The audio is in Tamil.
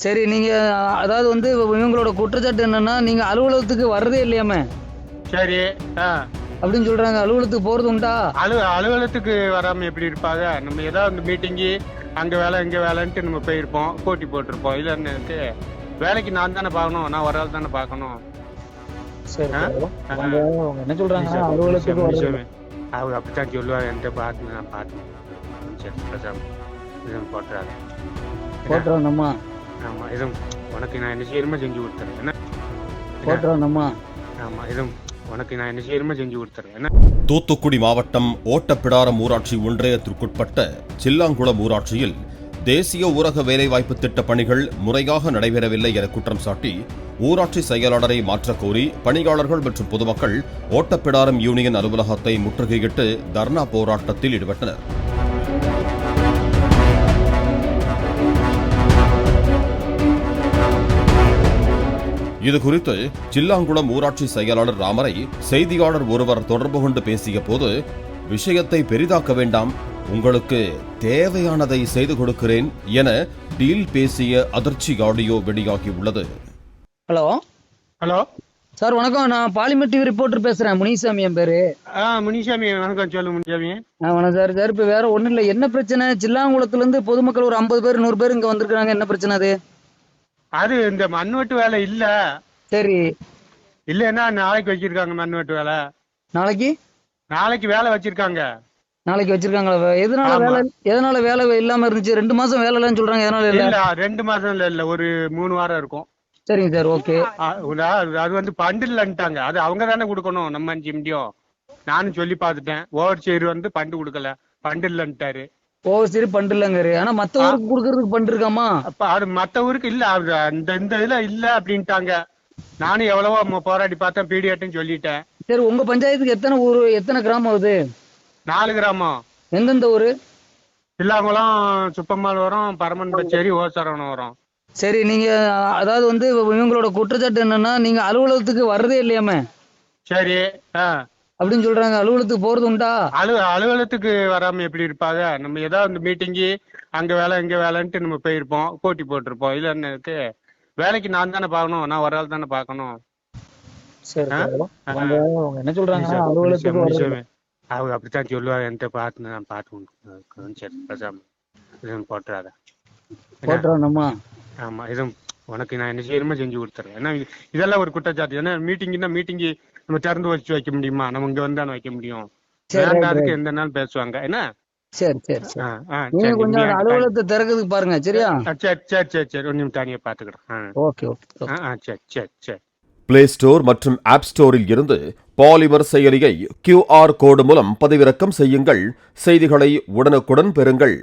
சரி நீங்க அதாவது வந்து இவங்களோட குற்றச்சாட்டு என்னன்னா நீங்க அலுவலகத்துக்கு வர்றதே இல்லையாமே சரி. அப்படின்னு சொல்றாங்க. அலுவலகத்துக்கு போறது உண்டா? அலுவலகத்துக்கு வராம எப்படி இருப்பாங்க? நம்ம ஏதாவது மீட்டிங்கு அங்க வேலை இங்க வேலைன்ட்டு நம்ம போயிருப்போம், போட்டி போட்டிருப்போம். இல்ல எனக்கு வேலைக்கு நான் தானே பார்க்கணும், நான் ஒரு ஆள் தானே பார்க்கணும். சரி அவங்க என்ன சொல்றாங்க அலுவலகத்துக்கு வர்றது அவங்க அப்படித்தான் சொல்லுவாங்க. என்கிட்ட பார்த்து நான் பார்த்தேன். சரி பிரசாத் இதுவும் போட்டுறாரு. போட்டுறோம்மா. ஆமா இதுவும் உனக்கு நான் என்ன செய்யணுமோ செஞ்சு கொடுத்துறேன். என்ன போட்டுறோம்மா. ஆமா இதுவும் உனக்கு நான் என்ன செய்யணுமோ செஞ்சு கொடுத்துறேன். தூத்துக்குடி மாவட்டம் ஓட்டப்பிடாரம் ஊராட்சி ஒன்றியத்திற்குட்பட்ட சில்லாங்குளம் ஊராட்சியில் தேசிய ஊரக வேலைவாய்ப்பு திட்ட பணிகள் முறையாக நடைபெறவில்லை என குற்றம் சாட்டி ஊராட்சி செயலாளரை மாற்றக் கோரி பணியாளர்கள் மற்றும் பொதுமக்கள் ஓட்டப்பிடாரம் யூனியன் அலுவலகத்தை முற்றுகையிட்டு தர்ணா போராட்டத்தில் ஈடுபட்டனர். இதுகுறித்து சில்லாங்குளம் ஊராட்சி செயலாளர் ராமரை செய்தியாளர் ஒருவர் தொடர்பு கொண்டு பேசிய போது, விஷயத்தை பெரிதாக்க வேண்டாம், உங்களுக்கு தேவையானதை செய்து கொடுக்கிறேன் என டீல் பேசிய அதிர்ச்சி ஆடியோ வெளியாகியுள்ளது. ஹலோ ஹலோ சார் வணக்கம். நான் பாலிமர் டிவி ரிப்போர்ட்டர் பேசுறேன். முனிசாமி என் பேரு. முனிசாமி வணக்கம். சொல்லு முனிசாமி. வணக்கம் சார். சார் இப்ப வேற ஒண்ணும் இல்ல. என்ன பிரச்சனை? சில்லாங்குளத்துல இருந்து பொதுமக்கள் ஒரு 50 பேர் 100 பேர் இங்க வந்திருக்காங்க. என்ன பிரச்சனை அது? அது இந்த மண்வெட்டு வேலை இல்ல. சரி. இல்லன்னா நாளைக்கு வச்சிருக்காங்க மண்வெட்டு வேலை. நாளைக்கு வேலை வச்சிருக்காங்க. நாளைக்கு வச்சிருக்காங்களா? எதனால வேலை இல்லாம இருந்துச்சு? 2 மாசம் வேலை இல்லன்னு சொல்றாங்க. எதனால இல்ல? 2 மாசம் இல்ல ஒரு 3 வாரம் இருக்கும். சரிங்க சார். ஓகே. அது வந்து பண்டில்ன்ட்டாங்க. அது அவங்க தானே கொடுக்கணும். நம்ம முடியும். நானும் சொல்லி பார்த்துட்டேன். ஓவர் சீர் வந்து பண்டு கொடுக்கல, பண்டில்ன்ட்டாரு. ஓவர் சீர் பண்டில்லங்காரு. ஆனா மத்த ஊருக்கு கொடுக்கறதுக்கு பண்டு இருக்காமா? அப்ப அது மத்த ஊருக்கு இல்ல. இந்த இதுல இல்ல அப்படின்ட்டாங்க. நானும் எவ்வளவோ போராடி பார்த்தேன், பீடியாட்டும் சொல்லிட்டேன். சரி உங்க பஞ்சாயத்துக்கு எத்தனை ஊரு, எத்தனை கிராமம் ஆகுது? 4 கிராமம். எந்தெந்த ஊரு? சில்லாங்குளம், சுப்பம்மாள் வரும், பரமன் பச்சேரி, ஓசரவனம் வரும். சரி நீங்க அதாவது வந்து இவங்களோட குற்றச்சாட்டு என்னன்னா நீங்க அலுவலகத்துக்கு வர்றதே இல்லையாமே. சரி. அப்படின்னு சொல்றாங்க. அலுவலகத்துக்கு போறது உண்டா? அலுவலகத்துக்கு வராம எப்படி இருப்பாங்க? நம்ம ஏதாவது மீட்டிங்கு அங்க வேலை இங்க வேலைன்ட்டு நம்ம போயிருப்போம், போட்டி போட்டிருப்போம். இல்ல எனக்கு வேலைக்கு நான் தானே பார்க்கணும், நான் ஒரு ஆள் தானே பார்க்கணும். சரி அவங்க என்ன சொல்றாங்க அலுவலகத்துக்கு வர்றது அவங்க அப்படித்தான் சொல்லுவாங்க. என்கிட்ட பார்த்து நான் பார்த்து. சரி பிரசாத் இதுவும் போட்டுறாத. போட்டுறோம்மா. ஆமா இதுவும் உனக்கு நான் என்ன செய்யணுமோ செஞ்சு கொடுத்துறேன். ஏன்னா இதெல்லாம் ஒரு குற்றச்சாட்டு. ஏன்னா மீட்டிங்னா நம்ம திறந்து வச்சு வைக்க முடியுமா? நம்ம இங்க வந்தானே வைக்க முடியும். வேண்டாதுக்கு எந்த நாள் பேசுவாங்க. என்ன சரி சரி நீங்க கொஞ்சம் அலுவலகத்தை திறக்கிறதுக்கு பாருங்க. சரியா? சரி ஒரு நிமிஷம் தனியா பாத்துக்கிறேன். Okay okay. சரி. பிளே ஸ்டோர் மற்றும் ஆப் ஸ்டோரில் இருந்து பாலிமர் செயலியை QR கோடு மூலம் பதிவிறக்கம் செய்யுங்கள். செய்திகளை உடனுக்குடன் பெறுங்கள்.